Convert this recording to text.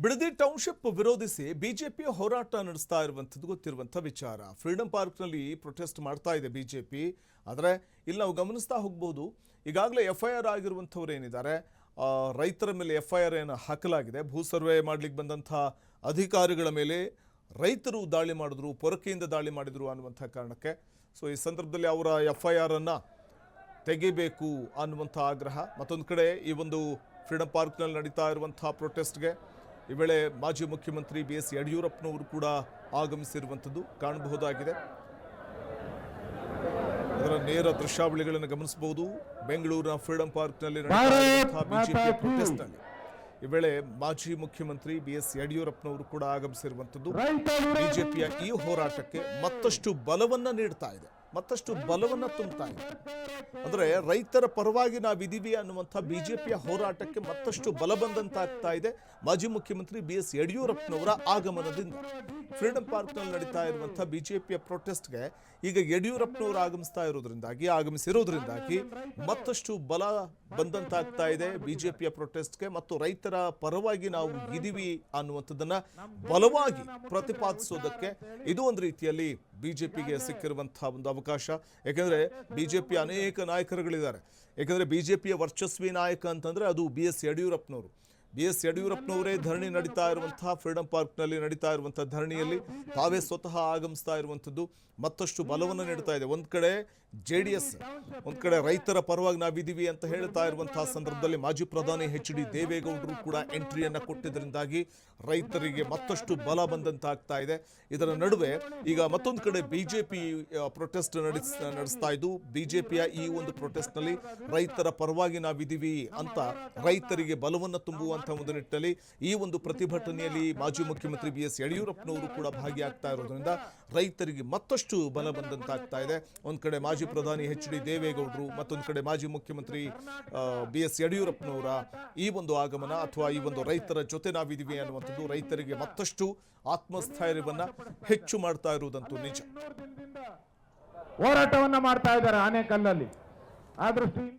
Bidadi township ವಿರೋಧಿಸಿ BJP ಹೋರಾಟ ನಡೆಸ್ತಾ ಇರುವಂಥದ್ದು ಗೊತ್ತಿರುವಂಥ ವಿಚಾರ. ಫ್ರೀಡಂ ಪಾರ್ಕ್ನಲ್ಲಿ ಪ್ರೊಟೆಸ್ಟ್ ಮಾಡ್ತಾ ಇದೆ ಬಿಜೆಪಿ. ಆದರೆ ಇಲ್ಲಿ ನಾವು ಗಮನಿಸ್ತಾ ಹೋಗ್ಬೋದು, ಈಗಾಗಲೇ FIR ಆಗಿರುವಂಥವ್ರು ಏನಿದ್ದಾರೆ, ರೈತರ ಮೇಲೆ FIR ಏನು ಹಾಕಲಾಗಿದೆ. ಭೂ ಸರ್ವೆ ಮಾಡ್ಲಿಕ್ಕೆ ಬಂದಂಥ ಅಧಿಕಾರಿಗಳ ಮೇಲೆ ರೈತರು ದಾಳಿ ಮಾಡಿದ್ರು, ಪೊರಕೆಯಿಂದ ದಾಳಿ ಮಾಡಿದ್ರು ಅನ್ನುವಂಥ ಕಾರಣಕ್ಕೆ ಸೊ ಈ ಸಂದರ್ಭದಲ್ಲಿ ಅವರ FIR ಅನ್ನು ತೆಗಿಬೇಕು ಅನ್ನುವಂಥ ಆಗ್ರಹ. ಮತ್ತೊಂದು ಕಡೆ ಈ ಒಂದು ಫ್ರೀಡಂ ಪಾರ್ಕ್ನಲ್ಲಿ ನಡೀತಾ ಇರುವಂಥ ಪ್ರೊಟೆಸ್ಟ್ಗೆ ಈ ವೇಳೆ ಮಾಜಿ ಮುಖ್ಯಮಂತ್ರಿ BS ಯಡಿಯೂರಪ್ಪನವರು ಕೂಡ ಆಗಮಿಸಿರುವಂಥದ್ದು ಕಾಣಬಹುದಾಗಿದೆ. ಅದರ ನೇರ ದೃಶ್ಯಾವಳಿಗಳನ್ನು ಗಮನಿಸಬಹುದು. ಬೆಂಗಳೂರಿನ ಫ್ರೀಡಂ ಪಾರ್ಕ್ನಲ್ಲಿ ನಡೆಯುವಂತಹ ಬಿಜೆಪಿಯ ಪ್ರೊಟೆಸ್ಟ್ನಲ್ಲಿ ಈ ವೇಳೆ ಮಾಜಿ ಮುಖ್ಯಮಂತ್ರಿ BS ಯಡಿಯೂರಪ್ಪನವರು ಕೂಡ ಆಗಮಿಸಿರುವಂಥದ್ದು ಬಿಜೆಪಿಯ ಈ ಹೋರಾಟಕ್ಕೆ ಮತ್ತಷ್ಟು ಬಲವನ್ನ ನೀಡ್ತಾ ಇದೆ, ಮತ್ತಷ್ಟು ಬಲವನ್ನ ತುಂಬುತ್ತಾ ಇದೆ. ಅಂದ್ರೆ ರೈತರ ಪರವಾಗಿ ನಾವಿದೀವಿ ಅನ್ನುವಂಥ ಬಿಜೆಪಿಯ ಹೋರಾಟಕ್ಕೆ ಮತ್ತಷ್ಟು ಬಲ ಬಂದಂತಾಗ್ತಾ ಇದೆ ಮಾಜಿ ಮುಖ್ಯಮಂತ್ರಿ BS ಯಡಿಯೂರಪ್ಪನವರ ಆಗಮನದಿಂದ. ಫ್ರೀಡಂ ಪಾರ್ಕ್ನಲ್ಲಿ ನಡೀತಾ ಇರುವಂಥ ಬಿಜೆಪಿಯ ಪ್ರೊಟೆಸ್ಟ್ಗೆ ಈಗ ಯಡಿಯೂರಪ್ಪನವರು ಆಗಮಿಸಿರೋದ್ರಿಂದಾಗಿ ಮತ್ತಷ್ಟು ಬಲ ಬಂದಂತಾಗ್ತಾ ಇದೆ ಬಿಜೆಪಿಯ ಪ್ರೊಟೆಸ್ಟ್ಗೆ. ಮತ್ತು ರೈತರ ಪರವಾಗಿ ನಾವು ಇದೀವಿ ಅನ್ನುವಂಥದ್ದನ್ನ ಬಲವಾಗಿ ಪ್ರತಿಪಾದಿಸೋದಕ್ಕೆ ಇದು ಒಂದು ರೀತಿಯಲ್ಲಿ ಬಿಜೆಪಿಗೆ ಸಿಕ್ಕಿರುವಂತಹ ಒಂದು ಅವಕಾಶ. ಯಾಕೆಂದ್ರೆ ಬಿಜೆಪಿ ಅನೇಕ ನಾಯಕರುಗಳಿದ್ದಾರೆ. ಯಾಕೆಂದ್ರೆ ಬಿಜೆಪಿಯ ವರ್ಚಸ್ವಿ ನಾಯಕ ಅಂತಂದ್ರೆ ಅದು BS ಯಡಿಯೂರಪ್ಪನವರು. BS ಯಡಿಯೂರಪ್ಪನವರೇ ಧರಣಿ ನಡೀತಾ ಇರುವಂತಹ ಫ್ರೀಡಂ ಪಾರ್ಕ್ನಲ್ಲಿ ನಡೀತಾ ಇರುವಂತಹ ಧರಣಿಯಲ್ಲಿ ತಾವೇ ಸ್ವತಃ ಆಗಮಿಸ್ತಾ ಇರುವಂಥದ್ದು ಮತ್ತಷ್ಟು ಬಲವನ್ನು ನೀಡ್ತಾ ಇದೆ. ಒಂದ್ ಕಡೆ JDS, ಒಂದ್ ಕಡೆ ರೈತರ ಪರವಾಗಿ ನಾವಿದೀವಿ ಅಂತ ಹೇಳ್ತಾ ಇರುವಂತಹ ಸಂದರ್ಭದಲ್ಲಿ ಮಾಜಿ ಪ್ರಧಾನಿ HD ದೇವೇಗೌಡರು ಕೂಡ ಎಂಟ್ರಿಯನ್ನ ಕೊಟ್ಟಿದ್ದರಿಂದಾಗಿ ರೈತರಿಗೆ ಮತ್ತಷ್ಟು ಬಲ ಬಂದಂತಾಗ್ತಾ ಇದೆ. ಇದರ ನಡುವೆ ಈಗ ಮತ್ತೊಂದು ಕಡೆ ಬಿಜೆಪಿ ಪ್ರೊಟೆಸ್ಟ್ ನಡೆಸ್ತಾ ಇದ್ದು, ಬಿಜೆಪಿಯ ಈ ಒಂದು ಪ್ರೊಟೆಸ್ಟ್ ನಲ್ಲಿ ರೈತರ ಪರವಾಗಿ ನಾವಿದೀವಿ ಅಂತ ರೈತರಿಗೆ ಬಲವನ್ನು ತುಂಬುವಂತಹ ಒಂದು ನಿಟ್ಟಿನಲ್ಲಿ ಈ ಒಂದು ಪ್ರತಿಭಟನೆಯಲ್ಲಿ ಮಾಜಿ ಮುಖ್ಯಮಂತ್ರಿ BS ಯಡಿಯೂರಪ್ಪನವರು ಕೂಡ ಭಾಗಿಯಾಗ್ತಾ ಇರೋದ್ರಿಂದ ರೈತರಿಗೆ ಮತ್ತಷ್ಟು ಬಲ ಬಂದಂತಾಗ್ತಾ ಇದೆ. ಒಂದ್ ಕಡೆ ಮಾಜಿ ಪ್ರಧಾನಿ HD ದೇವೇಗೌಡರು, ಮತ್ತೊಂದು ಕಡೆ ಮಾಜಿ ಮುಖ್ಯಮಂತ್ರಿ BS ಯಡಿಯೂರಪ್ಪನವರ ಈ ಒಂದು ಆಗಮನ ಅಥವಾ ಈ ಒಂದು ರೈತರ ಜೊತೆ ನಾವಿದೀವಿ ಅನ್ನುವಂಥದ್ದು ರೈತರಿಗೆ ಮತ್ತಷ್ಟು ಆತ್ಮಸ್ಥೈರ್ಯವನ್ನ ಹೆಚ್ಚು ಮಾಡ್ತಾ ಇರುವುದಂತೂ ನಿಜ. ಹೋರಾಟವನ್ನ ಮಾಡ್ತಾ ಇದ್ದಾರೆ ಆನೇಕಲ್ಲಲ್ಲಿ. ಆ ದೃಷ್ಟಿಯಿಂದ